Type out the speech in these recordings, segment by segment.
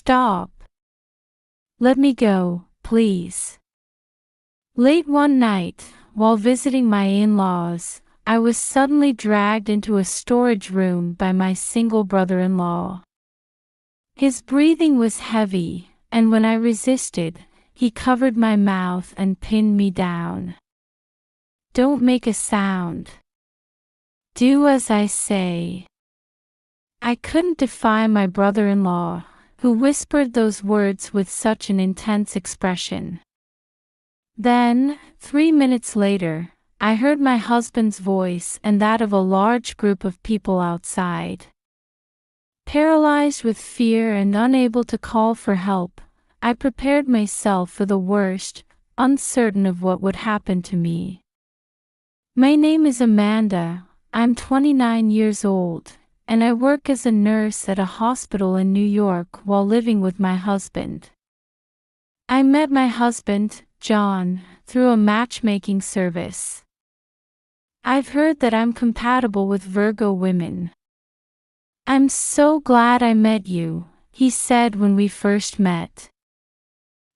Stop. Let me go, please. Late one night, while visiting my in-laws, I was suddenly dragged into a storage room by my single brother-in-law. His breathing was heavy, and when I resisted, he covered my mouth and pinned me down. Don't make a sound. Do as I say. I couldn't defy my brother-in-law, who whispered those words with such an intense expression. Then, 3 minutes later, I heard my husband's voice and that of a large group of people outside. Paralyzed with fear and unable to call for help, I prepared myself for the worst, uncertain of what would happen to me. My name is Amanda, I'm 29 years old, and I work as a nurse at a hospital in New York while living with my husband. I met my husband, John, through a matchmaking service. I've heard that I'm compatible with Virgo women. I'm so glad I met you, he said when we first met.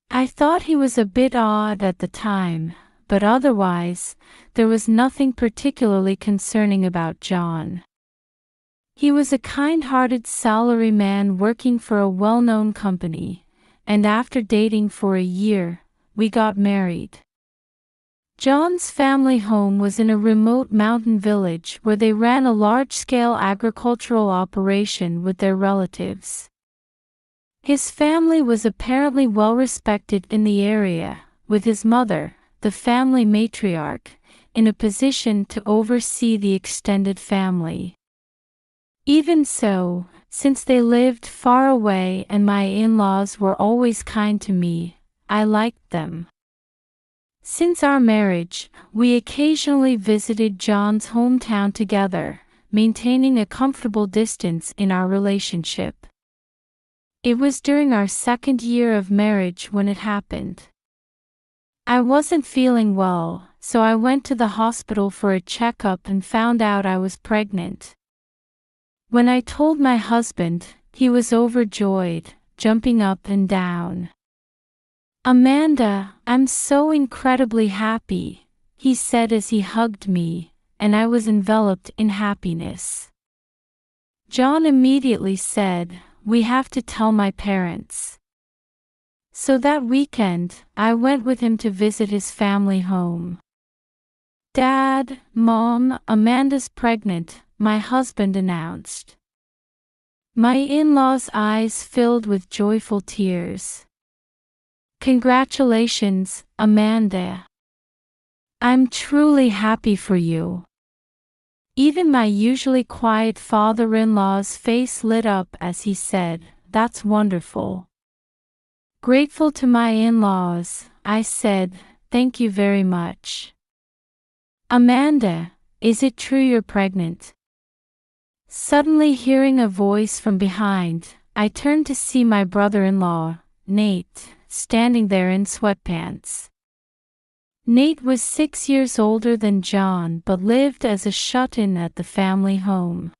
I thought he was a bit odd at the time, but otherwise, there was nothing particularly concerning about John. He was a kind-hearted salaryman working for a well-known company, and after dating for a year, we got married. John's family home was in a remote mountain village where they ran a large-scale agricultural operation with their relatives. His family was apparently well-respected in the area, with his mother, the family matriarch, in a position to oversee the extended family. Even so, since they lived far away and my in-laws were always kind to me, I liked them. Since our marriage, we occasionally visited John's hometown together, maintaining a comfortable distance in our relationship. It was during our second year of marriage when it happened. I wasn't feeling well, so I went to the hospital for a checkup and found out I was pregnant. When I told my husband, he was overjoyed, jumping up and down. Amanda, I'm so incredibly happy, he said as he hugged me, and I was enveloped in happiness. John immediately said, "We have to tell my parents." So that weekend, I went with him to visit his family home. "Dad, Mom, Amanda's pregnant," my husband announced. My in-laws' eyes filled with joyful tears. "Congratulations, Amanda. I'm truly happy for you." Even my usually quiet father-in-law's face lit up as he said, "That's wonderful." Grateful to my in-laws, I said, "Thank you very much." "Amanda, is it true you're pregnant?" Suddenly hearing a voice from behind, I turned to see my brother-in-law, Nate, standing there in sweatpants. Nate was 6 years older than John but lived as a shut-in at the family home.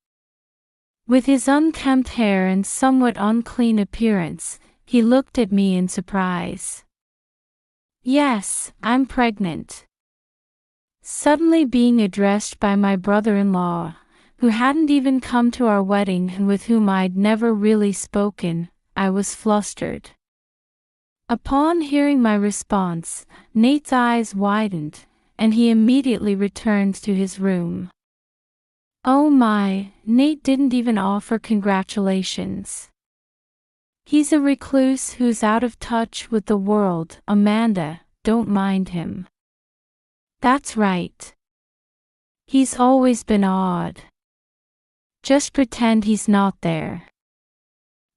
With his unkempt hair and somewhat unclean appearance, he looked at me in surprise. "Yes, I'm pregnant." Suddenly being addressed by my brother-in-law, who hadn't even come to our wedding and with whom I'd never really spoken, I was flustered. Upon hearing my response, Nate's eyes widened, and he immediately returned to his room. Oh my, Nate didn't even offer congratulations. He's a recluse who's out of touch with the world, Amanda, don't mind him. That's right. He's always been odd. Just pretend he's not there.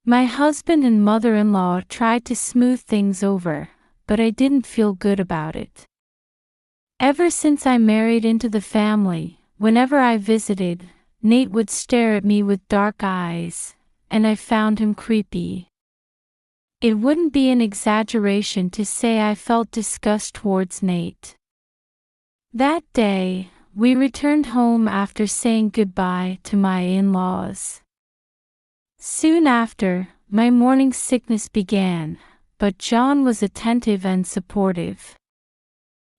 My husband and mother-in-law tried to smooth things over, but I didn't feel good about it. Ever since I married into the family, whenever I visited, Nate would stare at me with dark eyes, and I found him creepy. It wouldn't be an exaggeration to say I felt disgust towards Nate. That day, we returned home after saying goodbye to my in-laws. Soon after, my morning sickness began, but John was attentive and supportive.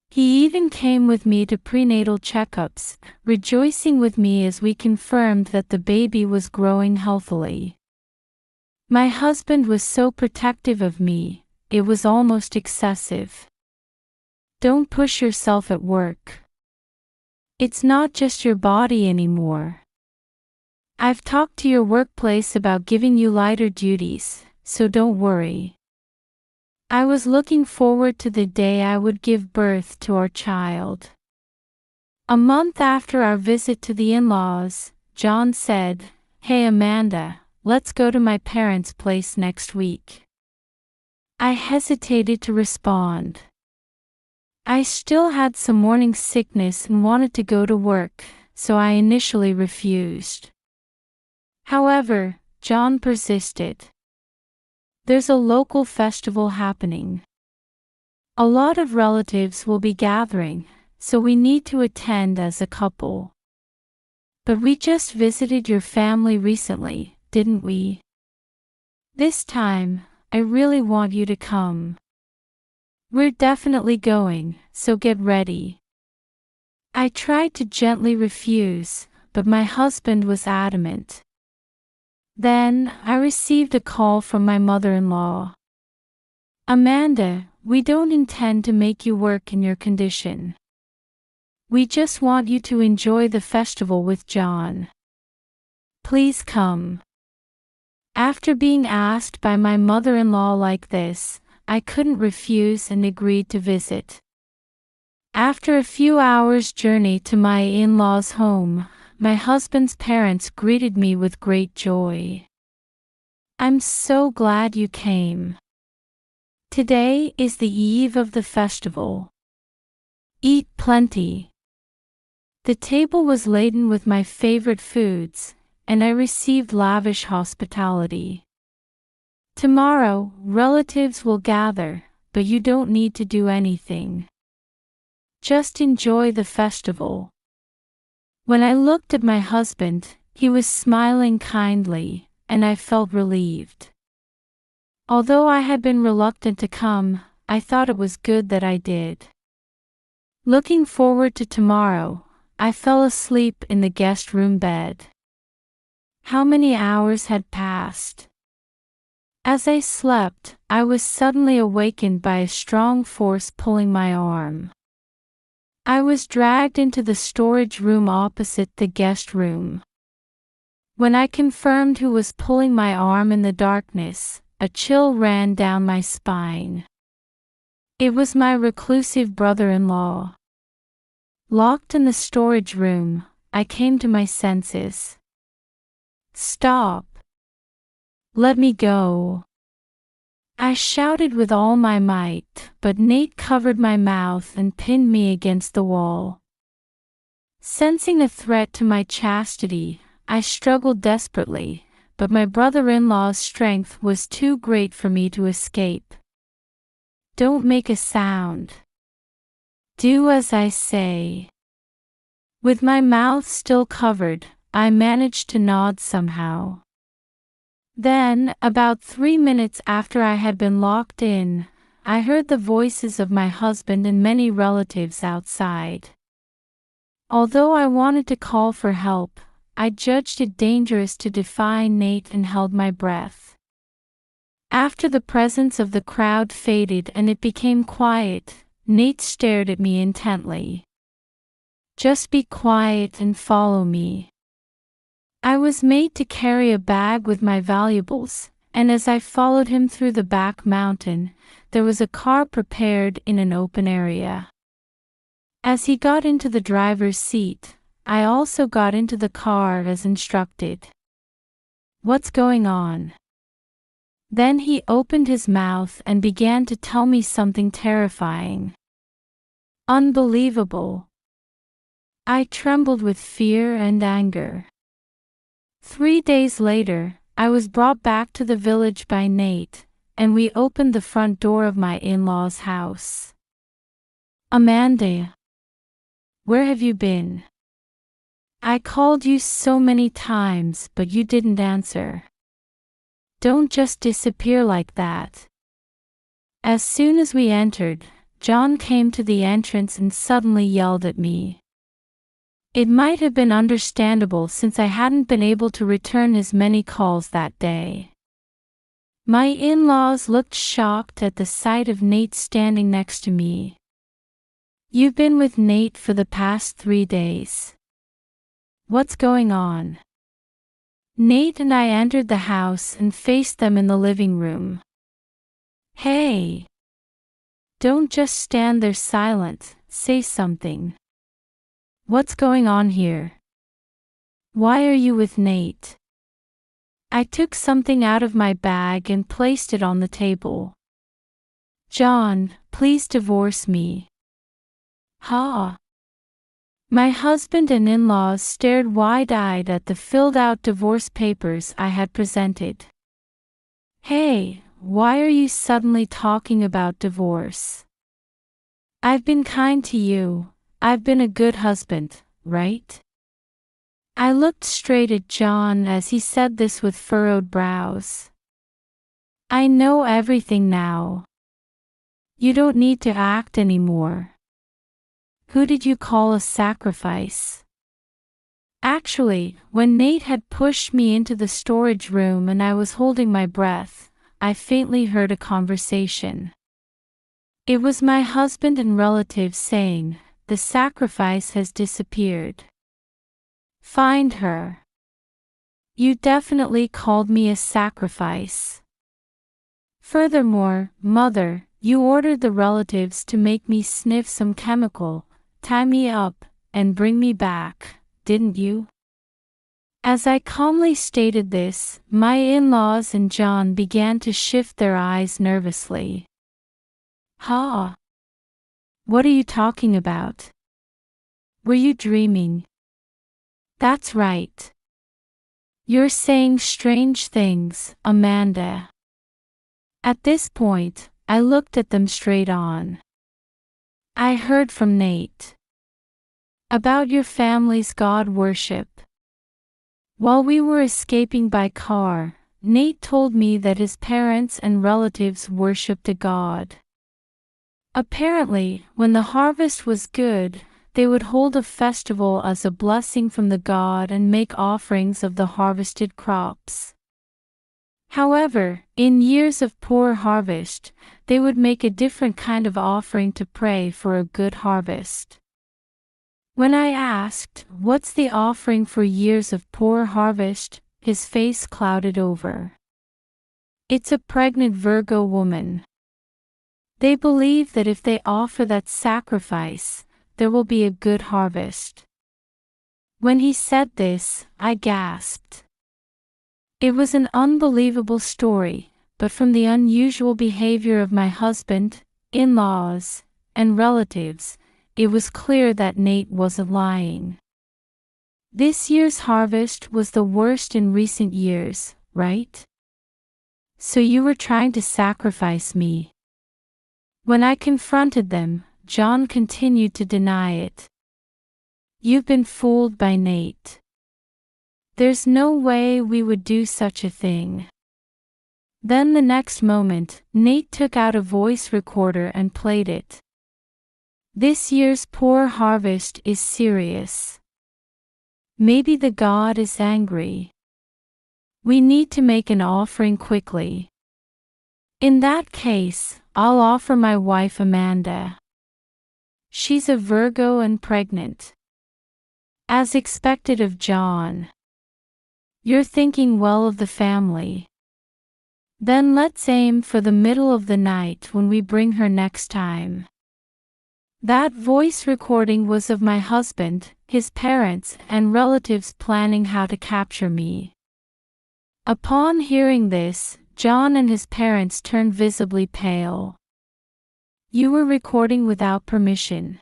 He even came with me to prenatal checkups, rejoicing with me as we confirmed that the baby was growing healthily. My husband was so protective of me, it was almost excessive. Don't push yourself at work. It's not just your body anymore. I've talked to your workplace about giving you lighter duties, so don't worry. I was looking forward to the day I would give birth to our child. A month after our visit to the in-laws, John said, "Hey Amanda, let's go to my parents' place next week." I hesitated to respond. I still had some morning sickness and wanted to go to work, so I initially refused. However, John persisted. "There's a local festival happening. A lot of relatives will be gathering, so we need to attend as a couple. But we just visited your family recently, didn't we? This time, I really want you to come. We're definitely going, so get ready." I tried to gently refuse, but my husband was adamant. Then, I received a call from my mother-in-law. "Amanda, we don't intend to make you work in your condition. We just want you to enjoy the festival with John. Please come." After being asked by my mother-in-law like this, I couldn't refuse and agreed to visit. After a few hours' journey to my in-laws' home, my husband's parents greeted me with great joy. "I'm so glad you came. Today is the eve of the festival. Eat plenty." The table was laden with my favorite foods, and I received lavish hospitality. "Tomorrow, relatives will gather, but you don't need to do anything. Just enjoy the festival." When I looked at my husband, he was smiling kindly, and I felt relieved. Although I had been reluctant to come, I thought it was good that I did. Looking forward to tomorrow, I fell asleep in the guest room bed. How many hours had passed? As I slept, I was suddenly awakened by a strong force pulling my arm. I was dragged into the storage room opposite the guest room. When I confirmed who was pulling my arm in the darkness, a chill ran down my spine. It was my reclusive brother-in-law. Locked in the storage room, I came to my senses. "Stop! Let me go!" I shouted with all my might, but Nate covered my mouth and pinned me against the wall. Sensing a threat to my chastity, I struggled desperately, but my brother-in-law's strength was too great for me to escape. "Don't make a sound. Do as I say." With my mouth still covered, I managed to nod somehow. Then, about 3 minutes after I had been locked in, I heard the voices of my husband and many relatives outside. Although I wanted to call for help, I judged it dangerous to defy Nate and held my breath. After the presence of the crowd faded and it became quiet, Nate stared at me intently. "Just be quiet and follow me." I was made to carry a bag with my valuables, and as I followed him through the back mountain, there was a car prepared in an open area. As he got into the driver's seat, I also got into the car as instructed. "What's going on?" Then he opened his mouth and began to tell me something terrifying. Unbelievable. I trembled with fear and anger. 3 days later, I was brought back to the village by Nate, and we opened the front door of my in-laws' house. "Amanda, where have you been? I called you so many times, but you didn't answer." Don't just disappear like that. As soon as we entered, John came to the entrance and suddenly yelled at me. It might have been understandable since I hadn't been able to return his many calls that day. My in-laws looked shocked at the sight of Nate standing next to me. You've been with Nate for the past 3 days. What's going on? Nate and I entered the house and faced them in the living room. Hey! Don't just stand there silent, say something. What's going on here? Why are you with Nate? I took something out of my bag and placed it on the table. John, please divorce me. Ha! My husband and in-laws stared wide-eyed at the filled-out divorce papers I had presented. Hey, why are you suddenly talking about divorce? I've been kind to you. I've been a good husband, right? I looked straight at John as he said this with furrowed brows. I know everything now. You don't need to act anymore. Who did you call a sacrifice? Actually, when Nate had pushed me into the storage room and I was holding my breath, I faintly heard a conversation. It was my husband and relatives saying, "The sacrifice has disappeared. Find her." You definitely called me a sacrifice. Furthermore, Mother, you ordered the relatives to make me sniff some chemical, tie me up, and bring me back, didn't you? As I calmly stated this, my in-laws and John began to shift their eyes nervously. Ha! What are you talking about? Were you dreaming? That's right. You're saying strange things, Amanda. At this point, I looked at them straight on. I heard from Nate about your family's God worship. While we were escaping by car, Nate told me that his parents and relatives worshipped a god. Apparently, when the harvest was good, they would hold a festival as a blessing from the god and make offerings of the harvested crops. However, in years of poor harvest, they would make a different kind of offering to pray for a good harvest. When I asked, "What's the offering for years of poor harvest?" his face clouded over. It's a pregnant Virgo woman. They believe that if they offer that sacrifice, there will be a good harvest. When he said this, I gasped. It was an unbelievable story, but from the unusual behavior of my husband, in-laws, and relatives, it was clear that Nate wasn't lying. This year's harvest was the worst in recent years, right? So you were trying to sacrifice me. When I confronted them, John continued to deny it. You've been fooled by Nate. There's no way we would do such a thing. Then the next moment, Nate took out a voice recorder and played it. This year's poor harvest is serious. Maybe the god is angry. We need to make an offering quickly. In that case, I'll offer my wife Amanda. She's a Virgo and pregnant. As expected of John. You're thinking well of the family. Then let's aim for the middle of the night when we bring her next time. That voice recording was of my husband, his parents, and relatives planning how to capture me. Upon hearing this, John and his parents turned visibly pale. You were recording without permission.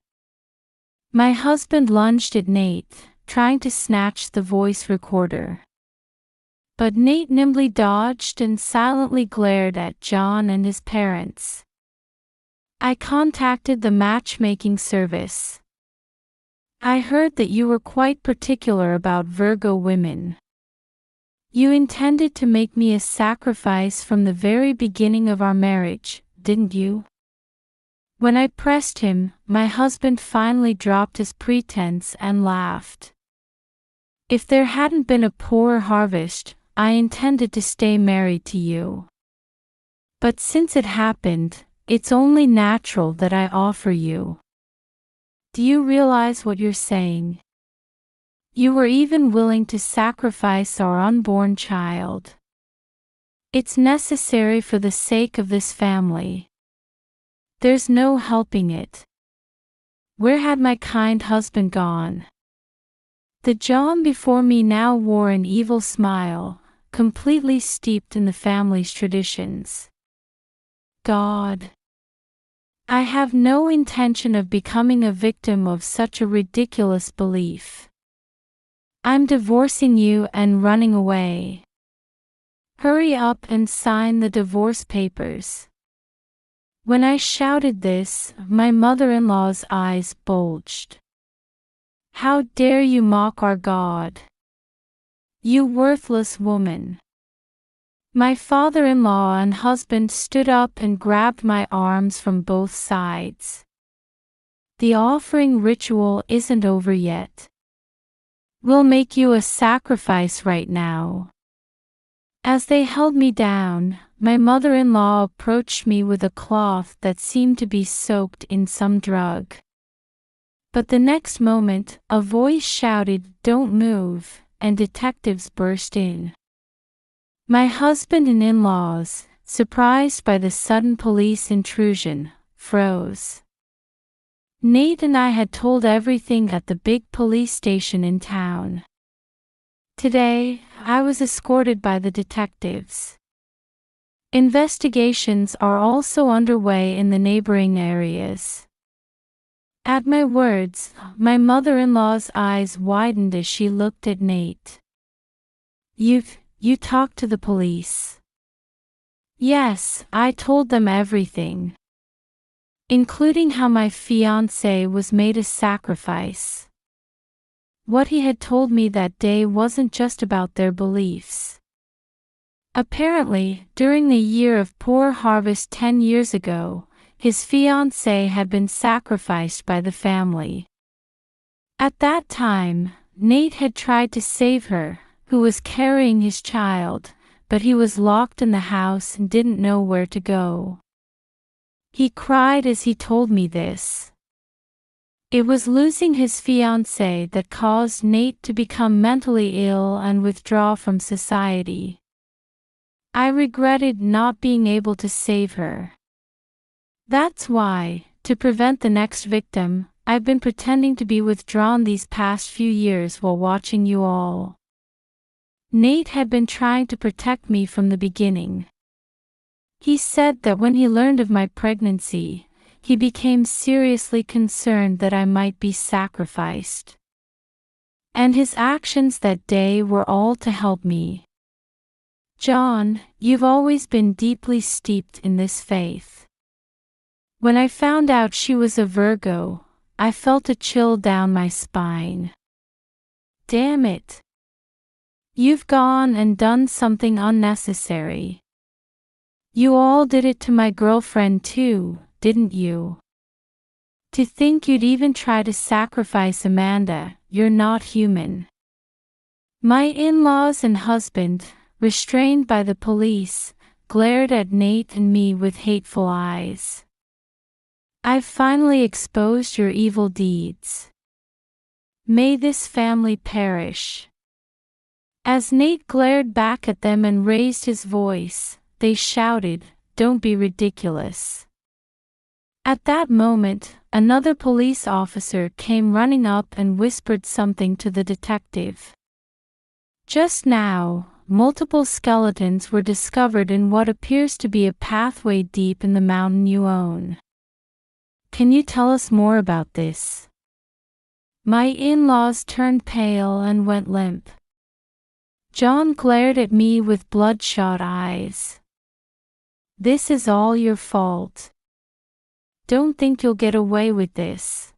My husband lunged at Nate, trying to snatch the voice recorder. But Nate nimbly dodged and silently glared at John and his parents. I contacted the matchmaking service. I heard that you were quite particular about Virgo women. You intended to make me a sacrifice from the very beginning of our marriage, didn't you? When I pressed him, my husband finally dropped his pretense and laughed. If there hadn't been a poor harvest, I intended to stay married to you. But since it happened, it's only natural that I offer you. Do you realize what you're saying? You were even willing to sacrifice our unborn child. It's necessary for the sake of this family. There's no helping it. Where had my kind husband gone? The John before me now wore an evil smile, completely steeped in the family's traditions. God. I have no intention of becoming a victim of such a ridiculous belief. I'm divorcing you and running away. Hurry up and sign the divorce papers. When I shouted this, my mother-in-law's eyes bulged. How dare you mock our God? You worthless woman. My father-in-law and husband stood up and grabbed my arms from both sides. The offering ritual isn't over yet. We'll make you a sacrifice right now. As they held me down, my mother-in-law approached me with a cloth that seemed to be soaked in some drug. But the next moment, a voice shouted, "Don't move," and detectives burst in. My husband and in-laws, surprised by the sudden police intrusion, froze. Nate and I had told everything at the big police station in town. Today, I was escorted by the detectives. Investigations are also underway in the neighboring areas. At my words, my mother-in-law's eyes widened as she looked at Nate. You talked to the police? Yes, I told them everything. Including how my fiancé was made a sacrifice. What he had told me that day wasn't just about their beliefs. Apparently, during the year of poor harvest 10 years ago, his fiancée had been sacrificed by the family. At that time, Nate had tried to save her, who was carrying his child, but he was locked in the house and didn't know where to go. He cried as he told me this. It was losing his fiancée that caused Nate to become mentally ill and withdraw from society. I regretted not being able to save her. That's why, to prevent the next victim, I've been pretending to be withdrawn these past few years while watching you all. Nate had been trying to protect me from the beginning. He said that when he learned of my pregnancy, he became seriously concerned that I might be sacrificed. And his actions that day were all to help me. John, you've always been deeply steeped in this faith. When I found out she was a Virgo, I felt a chill down my spine. Damn it. You've gone and done something unnecessary. You all did it to my girlfriend too, didn't you? To think you'd even try to sacrifice Amanda, you're not human. My in-laws and husband, restrained by the police, glared at Nate and me with hateful eyes. I've finally exposed your evil deeds. May this family perish. As Nate glared back at them and raised his voice, they shouted, "Don't be ridiculous." At that moment, another police officer came running up and whispered something to the detective. Just now, multiple skeletons were discovered in what appears to be a pathway deep in the mountain you own. Can you tell us more about this? My in-laws turned pale and went limp. John glared at me with bloodshot eyes. This is all your fault. Don't think you'll get away with this.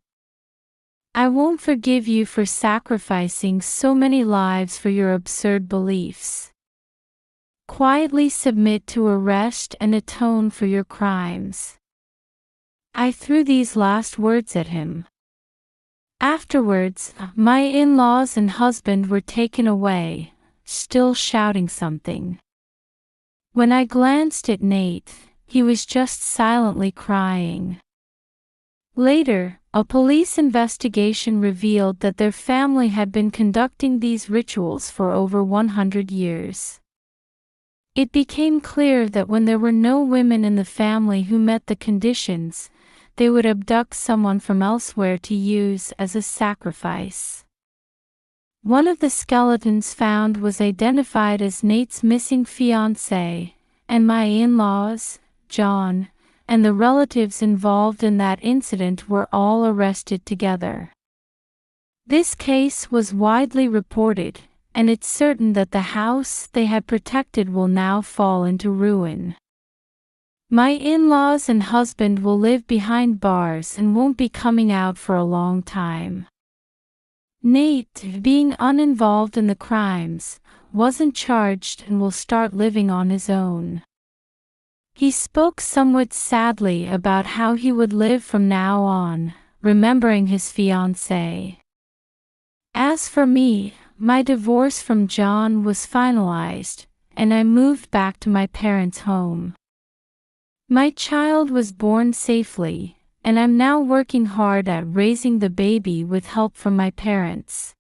I won't forgive you for sacrificing so many lives for your absurd beliefs. quietly submit to arrest and atone for your crimes." I threw these last words at him. Afterwards, my in-laws and husband were taken away, still shouting something. When I glanced at Nate, he was just silently crying. Later, a police investigation revealed that their family had been conducting these rituals for over 100 years. It became clear that when there were no women in the family who met the conditions, they would abduct someone from elsewhere to use as a sacrifice. One of the skeletons found was identified as Nate's missing fiancée, and my in-laws, John, and the relatives involved in that incident were all arrested together. This case was widely reported, and it's certain that the house they had protected will now fall into ruin. My in-laws and husband will live behind bars and won't be coming out for a long time. Nate, being uninvolved in the crimes, wasn't charged and will start living on his own. He spoke somewhat sadly about how he would live from now on, remembering his fiancée. As for me, my divorce from John was finalized, and I moved back to my parents' home. My child was born safely, and I'm now working hard at raising the baby with help from my parents.